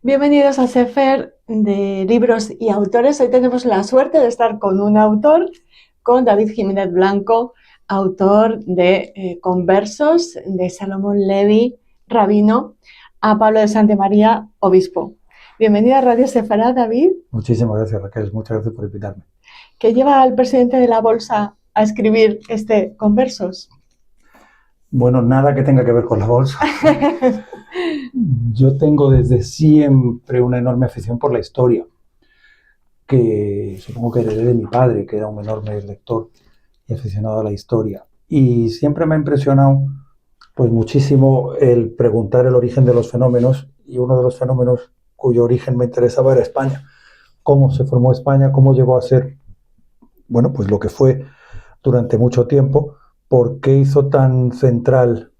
Bienvenidos a Sefer de libros y autores. Hoy tenemos la suerte de estar con un autor, con David Jiménez Blanco, autor de Conversos, de Salomón Levi, rabino, a Pablo de Santamaría, obispo. Bienvenido a Radio Sefará, David. Muchísimas gracias, Raquel. Muchas gracias por invitarme. ¿Qué lleva al presidente de la Bolsa a escribir este Conversos? Bueno, nada que tenga que ver con la bolsa. Yo tengo desde siempre una enorme afición por la historia, que supongo que heredé de mi padre, que era un enorme lector y aficionado a la historia. Y siempre me ha impresionado pues muchísimo el preguntar el origen de los fenómenos, y uno de los fenómenos cuyo origen me interesaba era España. Cómo se formó España, cómo llegó a ser, bueno, pues lo que fue durante mucho tiempo, por qué hizo tan central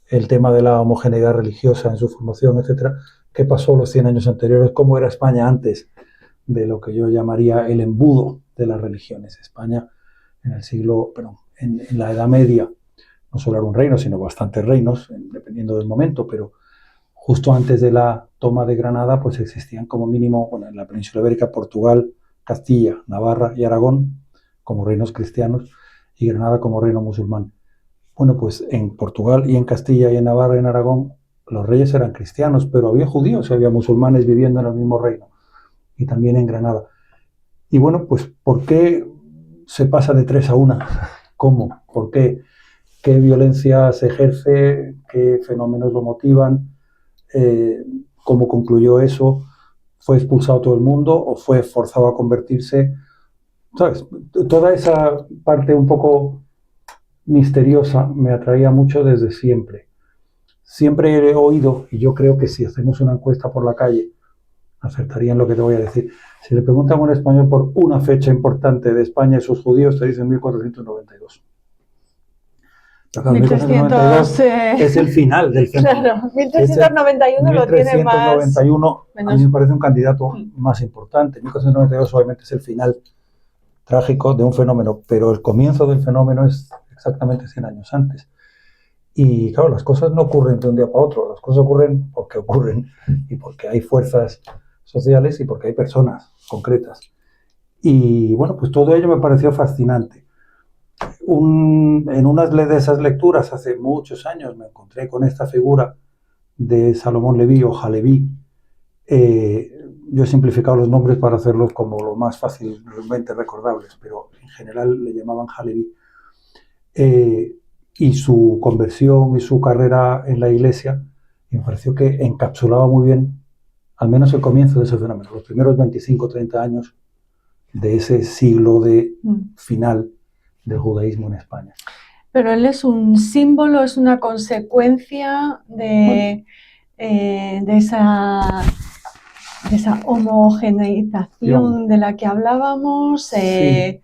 el tema de la homogeneidad religiosa en su formación, etcétera, qué pasó los 100 años anteriores, cómo era España antes de lo que yo llamaría el embudo de las religiones. España en la Edad Media no solo era un reino, sino bastantes reinos, dependiendo del momento, pero justo antes de la toma de Granada, pues existían como mínimo, bueno, en la península ibérica, Portugal, Castilla, Navarra y Aragón como reinos cristianos y Granada como reino musulmán. Bueno, pues en Portugal y en Castilla y en Navarra y en Aragón los reyes eran cristianos, pero había judíos y había musulmanes viviendo en el mismo reino, y también en Granada. Y bueno, pues ¿por qué se pasa de 3 a 1? ¿Cómo? ¿Por qué? ¿Qué violencia se ejerce? ¿Qué fenómenos lo motivan? ¿Cómo concluyó eso? ¿Fue expulsado todo el mundo o fue forzado a convertirse? ¿Sabes? Toda esa parte un poco misteriosa me atraía mucho desde siempre. Siempre he oído, y yo creo que si hacemos una encuesta por la calle, acertarían lo que te voy a decir. Si le preguntan a un español por una fecha importante de España y sus judíos, te dicen 1492. Pero claro, 1392 es el final del fenómeno. Claro, 1391 lo tiene más. 1391 a mí me parece un candidato más importante. 1492 obviamente es el final trágico de un fenómeno, pero el comienzo del fenómeno es exactamente 100 años antes. Y claro, las cosas no ocurren de un día para otro, las cosas ocurren porque ocurren y porque hay fuerzas sociales y porque hay personas concretas. Y bueno, pues todo ello me pareció fascinante. En unas de esas lecturas hace muchos años me encontré con esta figura de Salomón Leví o Haleví. Yo he simplificado los nombres para hacerlos como lo más fácilmente recordables, pero en general le llamaban Haleví. Y su conversión y su carrera en la iglesia me pareció que encapsulaba muy bien al menos el comienzo de ese fenómeno, los primeros 25 o 30 años de ese siglo de final del judaísmo en España. Pero él es un símbolo, es una consecuencia de esa homogeneización de la que hablábamos. Sí.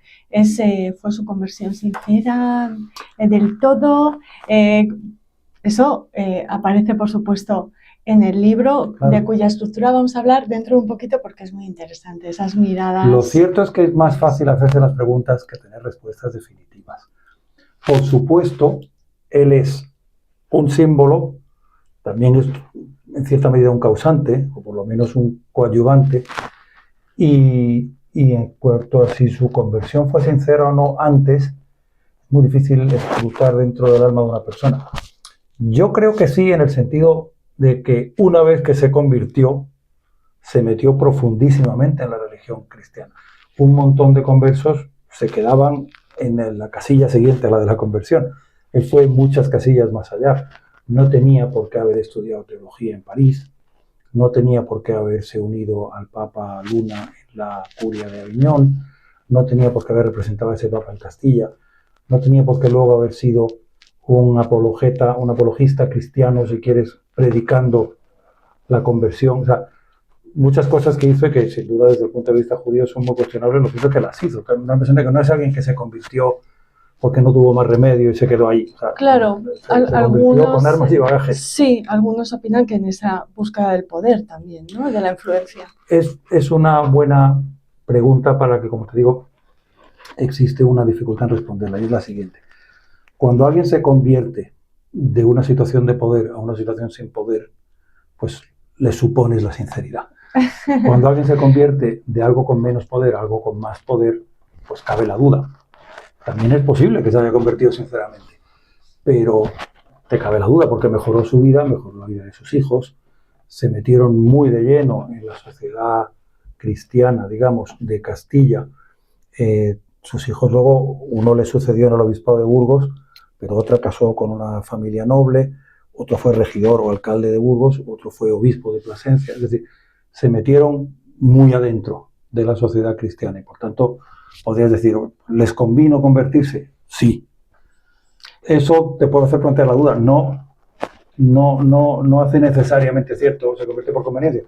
Fue su conversión sincera, del todo. Eso aparece, por supuesto, en el libro, claro, de cuya estructura vamos a hablar dentro de un poquito porque es muy interesante, esas miradas. Lo cierto es que es más fácil hacerse las preguntas que tener respuestas definitivas. Por supuesto, él es un símbolo, también es en cierta medida un causante, o por lo menos un coadyuvante, y en cuanto a si su conversión fue sincera o no antes, es muy difícil escrutar dentro del alma de una persona. Yo creo que sí, en el sentido de que una vez que se convirtió, se metió profundísimamente en la religión cristiana. Un montón de conversos se quedaban en la casilla siguiente a la de la conversión. Él fue muchas casillas más allá. No tenía por qué haber estudiado teología en París, no tenía por qué haberse unido al Papa Luna en la curia de Aviñón, no tenía por qué haber representado a ese Papa en Castilla, no tenía por qué luego haber sido un apologista cristiano, si quieres, predicando la conversión. O sea, muchas cosas que hizo y que sin duda desde el punto de vista judío son muy cuestionables, lo que hizo que las hizo. Una persona que no es alguien que se convirtió porque no tuvo más remedio y se quedó ahí. O sea, claro, se convirtió con armas y bagaje. Sí, algunos opinan que en esa búsqueda del poder también, ¿no? De la influencia. Es una buena pregunta para que, como te digo, existe una dificultad en responderla, y es la siguiente. Cuando alguien se convierte de una situación de poder a una situación sin poder, pues le supones la sinceridad. Cuando alguien se convierte de algo con menos poder a algo con más poder, pues cabe la duda. También es posible que se haya convertido sinceramente, pero te cabe la duda porque mejoró su vida, mejoró la vida de sus hijos, se metieron muy de lleno en la sociedad cristiana, digamos, de Castilla. Sus hijos luego, uno le sucedió en el obispado de Burgos, pero otra casó con una familia noble, otro fue regidor o alcalde de Burgos, otro fue obispo de Plasencia. Es decir, se metieron muy adentro de la sociedad cristiana y por tanto podrías decir, ¿les convino convertirse? Sí. Eso te puede hacer plantear la duda. No hace necesariamente cierto, se convierte por conveniencia.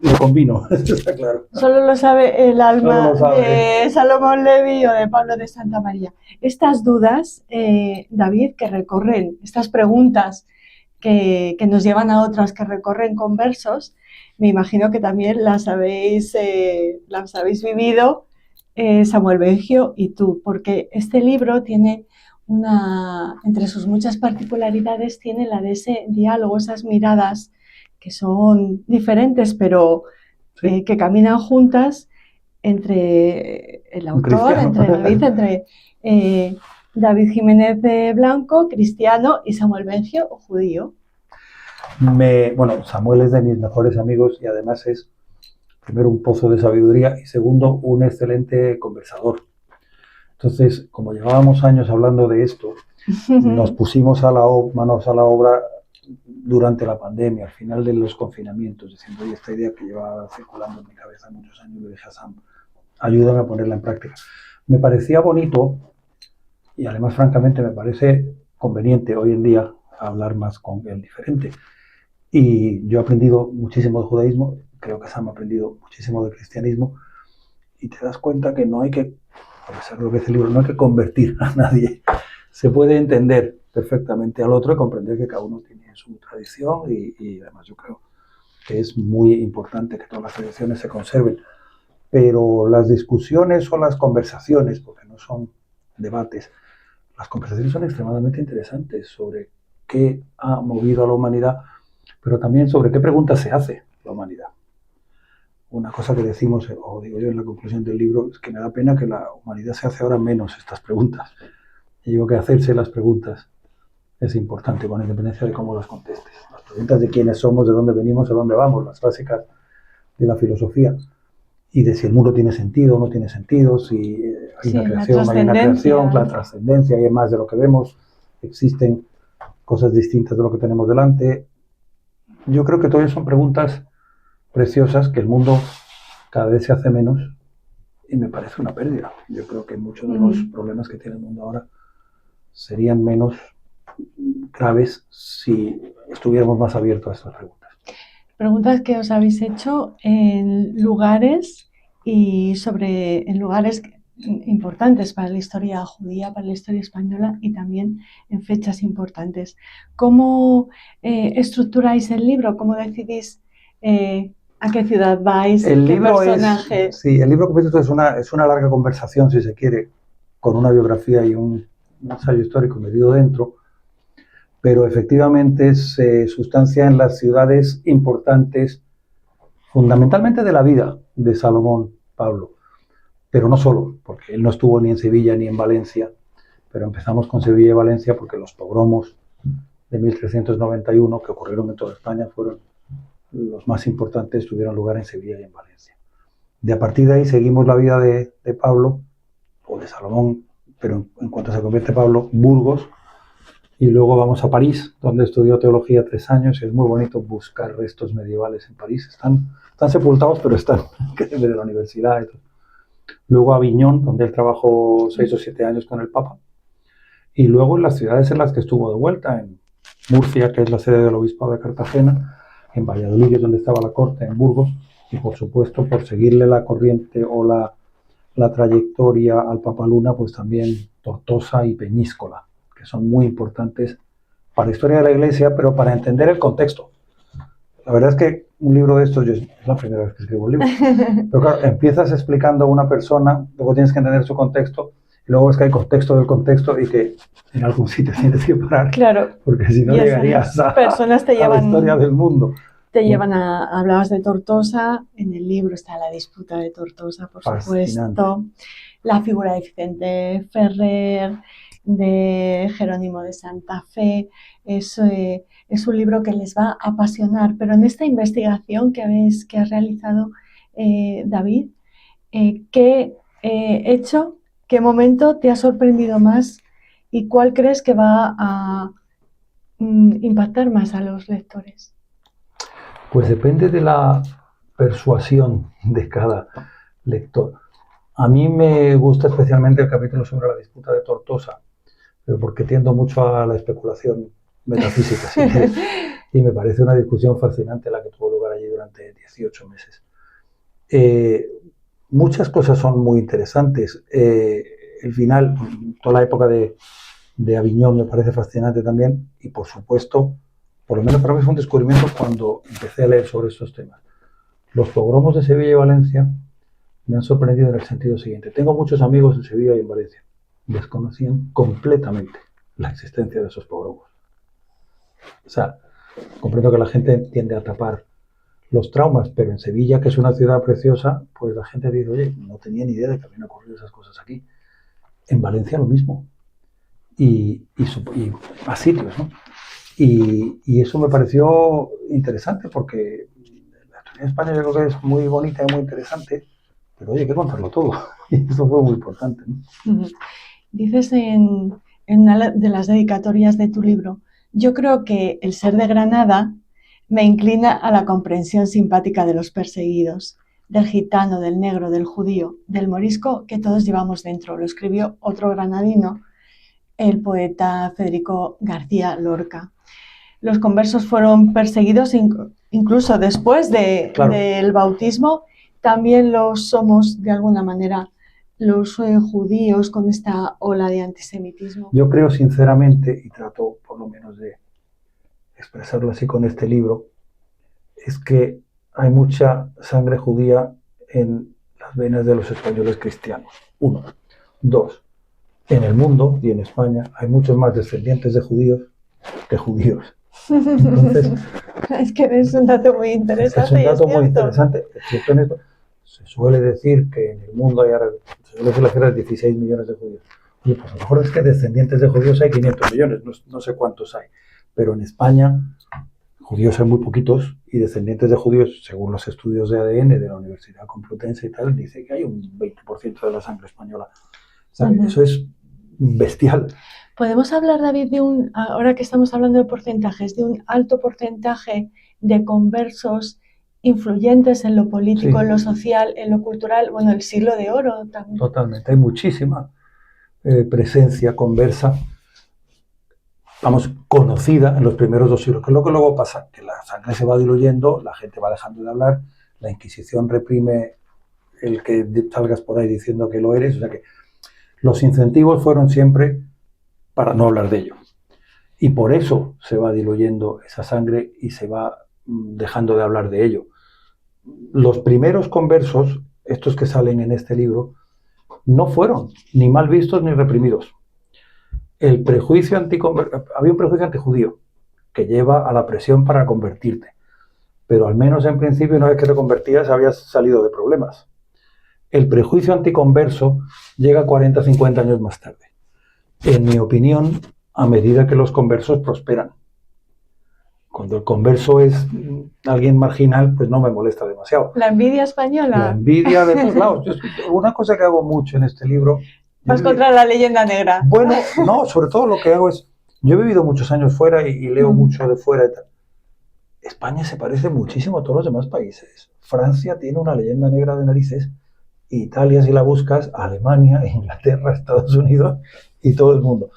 Le convino, eso está claro. Solo lo sabe el alma de Salomón Levi o de Pablo de Santa María. Estas dudas, David, que recorren, estas preguntas que nos llevan a otras que recorren conversos, me imagino que también las habéis vivido Samuel Bengio y tú, porque este libro tiene entre sus muchas particularidades, tiene la de ese diálogo, esas miradas que son diferentes, pero Sí. que caminan juntas entre el autor, entre David Jiménez de Blanco, cristiano, y Samuel Bengio, judío. Bueno, Samuel es de mis mejores amigos y además es, primero, un pozo de sabiduría y segundo, un excelente conversador. Entonces, como llevábamos años hablando de esto, nos pusimos manos a la obra durante la pandemia, al final de los confinamientos, diciendo, oye, esta idea que llevaba circulando en mi cabeza muchos años, le dije a Sam, ayúdame a ponerla en práctica. Me parecía bonito y además, francamente, me parece conveniente hoy en día hablar más con el diferente. Y yo he aprendido muchísimo de judaísmo, creo que Sam ha aprendido muchísimo de cristianismo, y te das cuenta que no hay que, a pesar de lo que dice el libro, no hay que convertir a nadie. Se puede entender perfectamente al otro y comprender que cada uno tiene su tradición y además yo creo que es muy importante que todas las tradiciones se conserven. Pero las discusiones o las conversaciones, porque no son debates, las conversaciones son extremadamente interesantes sobre qué ha movido a la humanidad, pero también sobre qué preguntas se hace la humanidad. Una cosa que decimos, o digo yo en la conclusión del libro, es que me da pena que la humanidad se hace ahora menos estas preguntas. Y digo que hacerse las preguntas es importante, con independencia de cómo las contestes. Las preguntas de quiénes somos, de dónde venimos, a dónde vamos, las básicas de la filosofía, y de si el mundo tiene sentido o no tiene sentido, si hay una creación, hay una creación, la trascendencia, hay más de lo que vemos, existen cosas distintas de lo que tenemos delante. Yo creo que todas son preguntas preciosas que el mundo cada vez se hace menos y me parece una pérdida. Yo creo que muchos de los problemas que tiene el mundo ahora serían menos graves si estuviéramos más abiertos a estas preguntas. Preguntas que os habéis hecho en lugares en lugares importantes para la historia judía, para la historia española y también en fechas importantes. ¿Cómo estructuráis el libro? ¿Cómo decidís a qué ciudad vais? El ¿Qué libro personaje? Sí, el libro completo es una larga conversación, si se quiere, con una biografía y un ensayo histórico metido dentro, pero efectivamente se sustancia en las ciudades importantes, fundamentalmente de la vida de Salomón Pablo, pero no solo, porque él no estuvo ni en Sevilla ni en Valencia, pero empezamos con Sevilla y Valencia porque los pogromos de 1391 que ocurrieron en toda España fueron los más importantes, tuvieron lugar en Sevilla y en Valencia. De a partir de ahí seguimos la vida de Pablo, o de Salomón, pero en cuanto se convierte Pablo, Burgos, y luego vamos a París, donde estudió teología 3 años, y es muy bonito buscar restos medievales en París. Están sepultados, pero están de la universidad. Luego a Aviñón, donde él trabajó 6 o 7 años con el Papa, y luego en las ciudades en las que estuvo de vuelta, en Murcia, que es la sede del obispado de Cartagena, en Valladolid, donde estaba la corte, en Burgos, y por supuesto, por seguirle la corriente o la trayectoria al Papa Luna, pues también Tortosa y Peñíscola, que son muy importantes para la historia de la Iglesia, pero para entender el contexto. La verdad es que un libro de estos, es la primera vez que escribo un libro, pero claro, empiezas explicando a una persona, luego tienes que entender su contexto, y luego es que hay contexto del contexto y que en algún sitio tienes que parar, claro, porque si no llegarías a la historia del mundo. te llevan hablabas de Tortosa, en el libro está la disputa de Tortosa, por supuesto, la figura de Vicente Ferrer, de Jerónimo de Santa Fe, es un libro que les va a apasionar, pero en esta investigación que has realizado, David, ¿qué hecho, qué momento te ha sorprendido más y cuál crees que va a impactar más a los lectores? Pues depende de la persuasión de cada lector. A mí me gusta especialmente el capítulo sobre la disputa de Tortosa, pero porque tiendo mucho a la especulación metafísica, ¿sí? Y me parece una discusión fascinante la que tuvo lugar allí durante 18 meses. Muchas cosas son muy interesantes. El final, toda la época de Aviñón me parece fascinante también, y por supuesto, por lo menos para mí fue un descubrimiento cuando empecé a leer sobre estos temas. Los pogromos de Sevilla y Valencia me han sorprendido en el sentido siguiente. Tengo muchos amigos en Sevilla y en Valencia. Desconocían completamente la existencia de esos pogromos. O sea, comprendo que la gente tiende a tapar los traumas, pero en Sevilla, que es una ciudad preciosa, pues la gente dice, oye, no tenía ni idea de que habían ocurrido esas cosas aquí. En Valencia lo mismo. Y más sitios, ¿no? Y eso me pareció interesante porque la historia de España yo creo que es muy bonita y muy interesante, pero oye, hay que contarlo todo. Y eso fue muy importante, ¿no? Dices en una de las dedicatorias de tu libro, yo creo que el ser de Granada me inclina a la comprensión simpática de los perseguidos, del gitano, del negro, del judío, del morisco que todos llevamos dentro. Lo escribió otro granadino, el poeta Federico García Lorca. Los conversos fueron perseguidos incluso después del bautismo. También lo somos de alguna manera los judíos con esta ola de antisemitismo. Yo creo sinceramente, y trato por lo menos de expresarlo así con este libro, es que hay mucha sangre judía en las venas de los españoles cristianos. 1. 2. En el mundo y en España hay muchos más descendientes de judíos que judíos. Entonces, es que es un dato muy interesante. Es un dato muy interesante. Se suele decir que en el mundo hay ahora, se suele decir la cifra de 16 millones de judíos. Y pues a lo mejor es que descendientes de judíos hay 500 millones, no sé cuántos hay. Pero en España, judíos hay muy poquitos y descendientes de judíos, según los estudios de ADN de la Universidad Complutense y tal, dice que hay un 20% de la sangre española. ¿Sabes? Eso es bestial. ¿Podemos hablar, David, ahora que estamos hablando de porcentajes, de un alto porcentaje de conversos influyentes en lo político, en lo social, en lo cultural, bueno, el siglo de oro también? Totalmente, hay muchísima presencia conversa, vamos, conocida en los primeros 2 siglos, que es lo que luego pasa, que la sangre se va diluyendo, la gente va dejando de hablar, la Inquisición reprime el que salgas por ahí diciendo que lo eres, o sea que los incentivos fueron siempre para no hablar de ello. Y por eso se va diluyendo esa sangre y se va dejando de hablar de ello. Los primeros conversos, estos que salen en este libro, no fueron ni mal vistos ni reprimidos. El prejuicio había un prejuicio antijudío que lleva a la presión para convertirte. Pero al menos en principio, una vez que te convertías, habías salido de problemas. El prejuicio anticonverso llega 40, 50 años más tarde. En mi opinión, a medida que los conversos prosperan. Cuando el converso es alguien marginal, pues no me molesta demasiado. ¿La envidia española? La envidia de todos lados. Una cosa que hago mucho en este libro... ¿Vas contra la leyenda negra? Bueno, no, sobre todo lo que hago es... Yo he vivido muchos años fuera y leo mucho de fuera y tal. España se parece muchísimo a todos los demás países. Francia tiene una leyenda negra de narices. Italia, si la buscas, Alemania, Inglaterra, Estados Unidos y todo el mundo.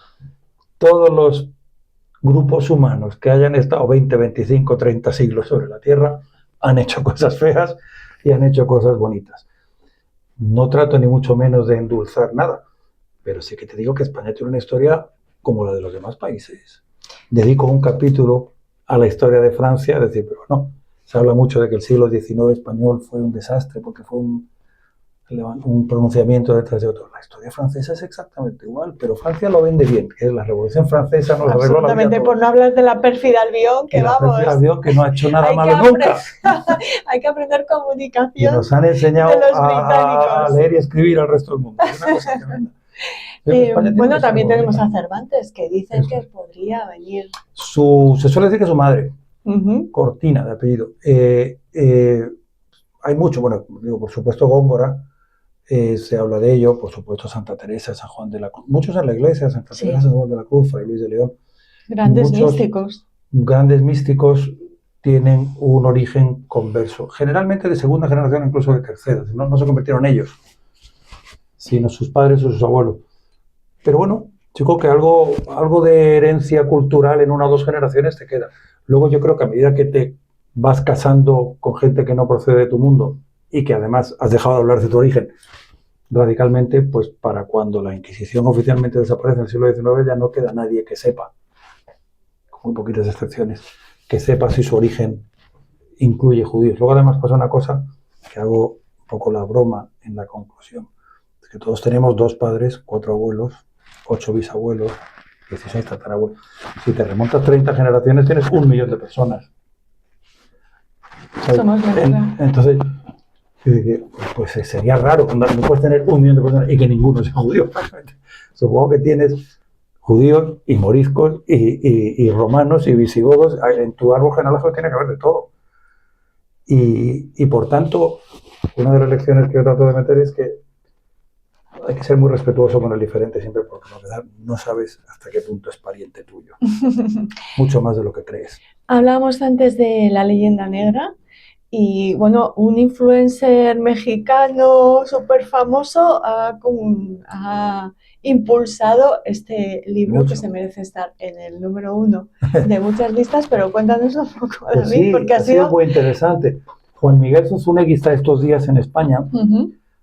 Todos los grupos humanos que hayan estado 20, 25, 30 siglos sobre la Tierra han hecho cosas feas y han hecho cosas bonitas. No trato ni mucho menos de endulzar nada, pero sí que te digo que España tiene una historia como la de los demás países. Dedico un capítulo a la historia de Francia, es decir, pero no, se habla mucho de que el siglo XIX español fue un desastre porque fue un pronunciamiento detrás de otro. La historia francesa es exactamente igual, pero Francia lo vende bien, que es la Revolución Francesa, nos arregló la vida. Absolutamente, por no hablar de la pérfida Albión, que la vamos. pérfida Albión, que no ha hecho nada malo nunca. Hay que aprender comunicación. Y nos han enseñado a leer y escribir al resto del mundo. Es una cosa tremenda. Bueno, también tenemos a Cervantes, que dicen que podría venir. Se suele decir que su madre, Cortina, de apellido. Hay mucho, bueno, digo, por supuesto Góngora, se habla de ello, por supuesto Santa Teresa, San Juan de la Cruz, muchos en la iglesia, Santa Teresa, San Juan de la Cruz, Fray Luis de León. Grandes místicos. Grandes místicos tienen un origen converso, generalmente de segunda generación, incluso de tercera, no se convirtieron ellos, sino sus padres o sus abuelos. Pero bueno, yo creo que algo de herencia cultural en una o dos generaciones te queda. Luego yo creo que a medida que te vas casando con gente que no procede de tu mundo y que además has dejado de hablar de tu origen radicalmente, pues para cuando la Inquisición oficialmente desaparece en el siglo XIX ya no queda nadie que sepa, con muy poquitas excepciones, que sepa si su origen incluye judíos. Luego además pasa una cosa que hago un poco la broma en la conclusión, es que todos tenemos 2 padres, 4 abuelos, 8 bisabuelos, 16 tatarabuelos. Si te remontas 30 generaciones tienes 1 millón de personas. Somos entonces, pues sería raro, no puedes tener 1 millón de personas y que ninguno sea judío. Supongo que tienes judíos y moriscos y romanos y visigodos. En tu árbol genealógico tiene que haber de todo. Y por tanto, una de las lecciones que yo trato de meter es que hay que ser muy respetuoso con el diferente siempre, porque la verdad no sabes hasta qué punto es pariente tuyo. Mucho más de lo que crees. Hablábamos antes de la leyenda negra. Y bueno, un influencer mexicano súper famoso ha impulsado este libro que se merece estar en el número 1 de muchas listas, pero cuéntanos un poco, David, sí, porque ha sido muy interesante. Juan Miguel Zunzunegui está estos días en España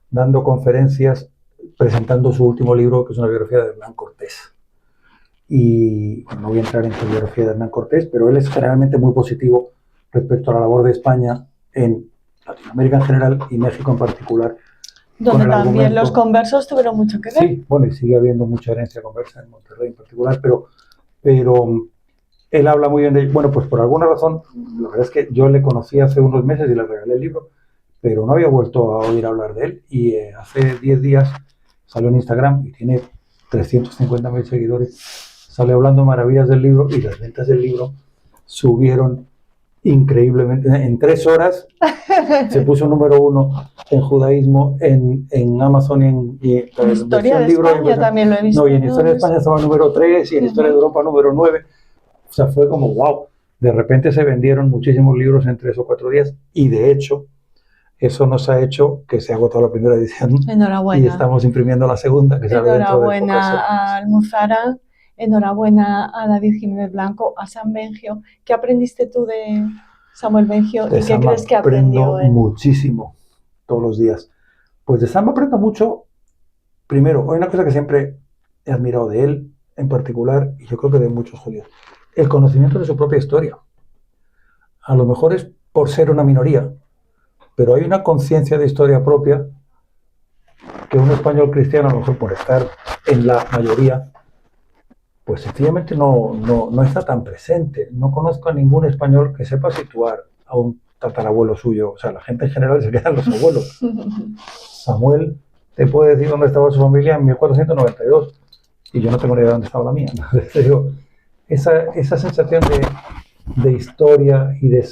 dando conferencias presentando su último libro, que es una biografía de Hernán Cortés. Y bueno, no voy a entrar en su biografía de Hernán Cortés, pero él es generalmente muy positivo respecto a la labor de España en Latinoamérica en general y México en particular. Donde también los conversos tuvieron mucho que ver. Sí, bueno, y sigue habiendo mucha herencia conversa en Monterrey en particular, pero él habla muy bien de ello. Bueno, pues por alguna razón, la verdad es que yo le conocí hace unos meses y le regalé el libro, pero no había vuelto a oír hablar de él, y hace 10 días salió en Instagram y tiene 350.000 seguidores, sale hablando maravillas del libro, y las ventas del libro subieron increíblemente. En 3 horas se puso número 1 en judaísmo, en Amazon y en Historia de España también lo he visto. No, y en Historia de España estaba número 3 y en Historia de Europa número 9. O sea, fue como wow. De repente se vendieron muchísimos libros en 3 o 4 días, y de hecho eso nos ha hecho que se ha agotado la primera edición. Enhorabuena. Y estamos imprimiendo la segunda, que sale dentro de pocas semanas. Enhorabuena a Almuzara. Enhorabuena a David Jiménez Blanco, a Sam Bengio. ¿Qué aprendiste tú de Samuel Bengio y qué crees que aprendió él? Muchísimo, todos los días. Pues de Sam aprendo mucho. Primero, hay una cosa que siempre he admirado de él en particular, y yo creo que de muchos judíos: el conocimiento de su propia historia. A lo mejor es por ser una minoría, pero hay una conciencia de historia propia que un español cristiano, a lo mejor por estar en la mayoría, pues sencillamente no está tan presente. No conozco a ningún español que sepa situar a un tatarabuelo suyo. O sea, la gente en general se queda en los abuelos. Samuel te puede decir dónde estaba su familia en 1492, y yo no tengo ni idea de dónde estaba la mía. Pero esa sensación de historia y de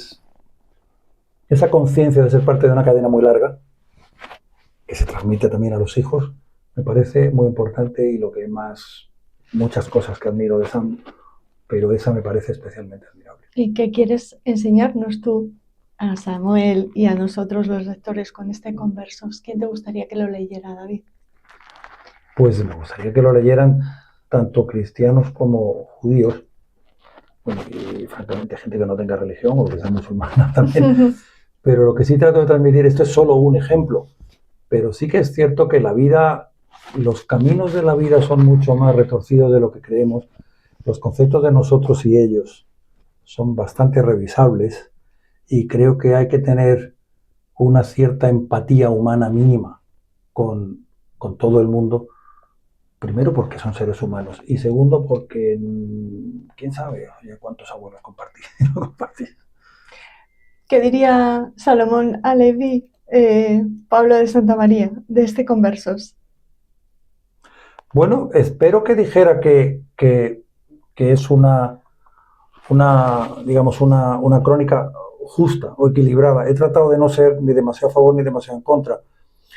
esa conciencia de ser parte de una cadena muy larga, que se transmite también a los hijos, me parece muy importante, y lo que más... Muchas cosas que admiro de Sam, pero esa me parece especialmente admirable. ¿Y qué quieres enseñarnos tú a Samuel y a nosotros los lectores con este Conversos? ¿Quién te gustaría que lo leyera, David? Pues me gustaría que lo leyeran tanto cristianos como judíos, bueno, y francamente gente que no tenga religión o que sea musulmana también. Pero lo que sí trato de transmitir, esto es solo un ejemplo, pero sí que es cierto que la vida... Los caminos de la vida son mucho más retorcidos de lo que creemos. Los conceptos de nosotros y ellos son bastante revisables, y creo que hay que tener una cierta empatía humana mínima con todo el mundo. Primero porque son seres humanos y segundo porque quién sabe cuántos abuelos compartí. ¿Qué diría Salomón Alevi, Pablo de Santa María, de este Conversos? Bueno, espero que dijera que es digamos, una crónica justa o equilibrada. He tratado de no ser ni demasiado a favor ni demasiado en contra.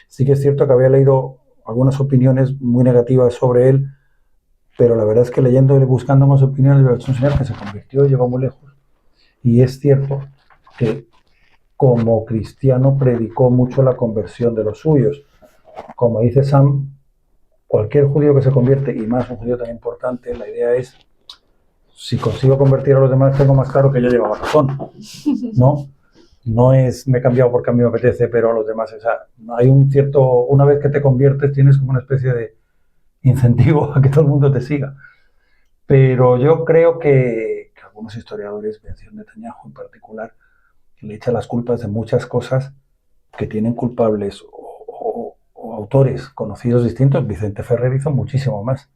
Sí que es cierto que había leído algunas opiniones muy negativas sobre él, pero la verdad es que leyendo y buscando más opiniones, es un señor que se convirtió y llegó muy lejos. Y es cierto que como cristiano predicó mucho la conversión de los suyos. Como dice Sam, cualquier judío que se convierte, y más un judío tan importante, la idea es, si consigo convertir a los demás, tengo más claro que yo llevaba razón, ¿no? No es me he cambiado porque a mí me apetece, pero a los demás, o sea, hay una vez que te conviertes, tienes como una especie de incentivo a que todo el mundo te siga. Pero yo creo que algunos historiadores, Benjamin Netanyahu en particular, le echan las culpas de muchas cosas que tienen culpables o autores conocidos distintos. Vicente Ferrer hizo muchísimo más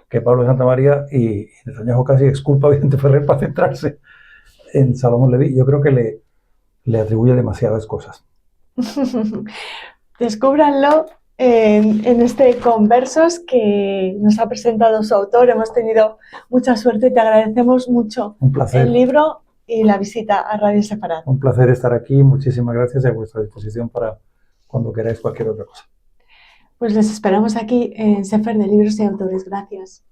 que Pablo de Santa María y Netanyahu casi exculpa a Vicente Ferrer para centrarse en Salomón Leví. Yo creo que le atribuye demasiadas cosas. Descúbranlo en este Conversos que nos ha presentado su autor. Hemos tenido mucha suerte y te agradecemos mucho el libro y la visita a Radio Sefarad. Un placer estar aquí. Muchísimas gracias y a vuestra disposición para cuando queráis cualquier otra cosa. Pues les esperamos aquí en Sefer de Libros y Autores. Gracias.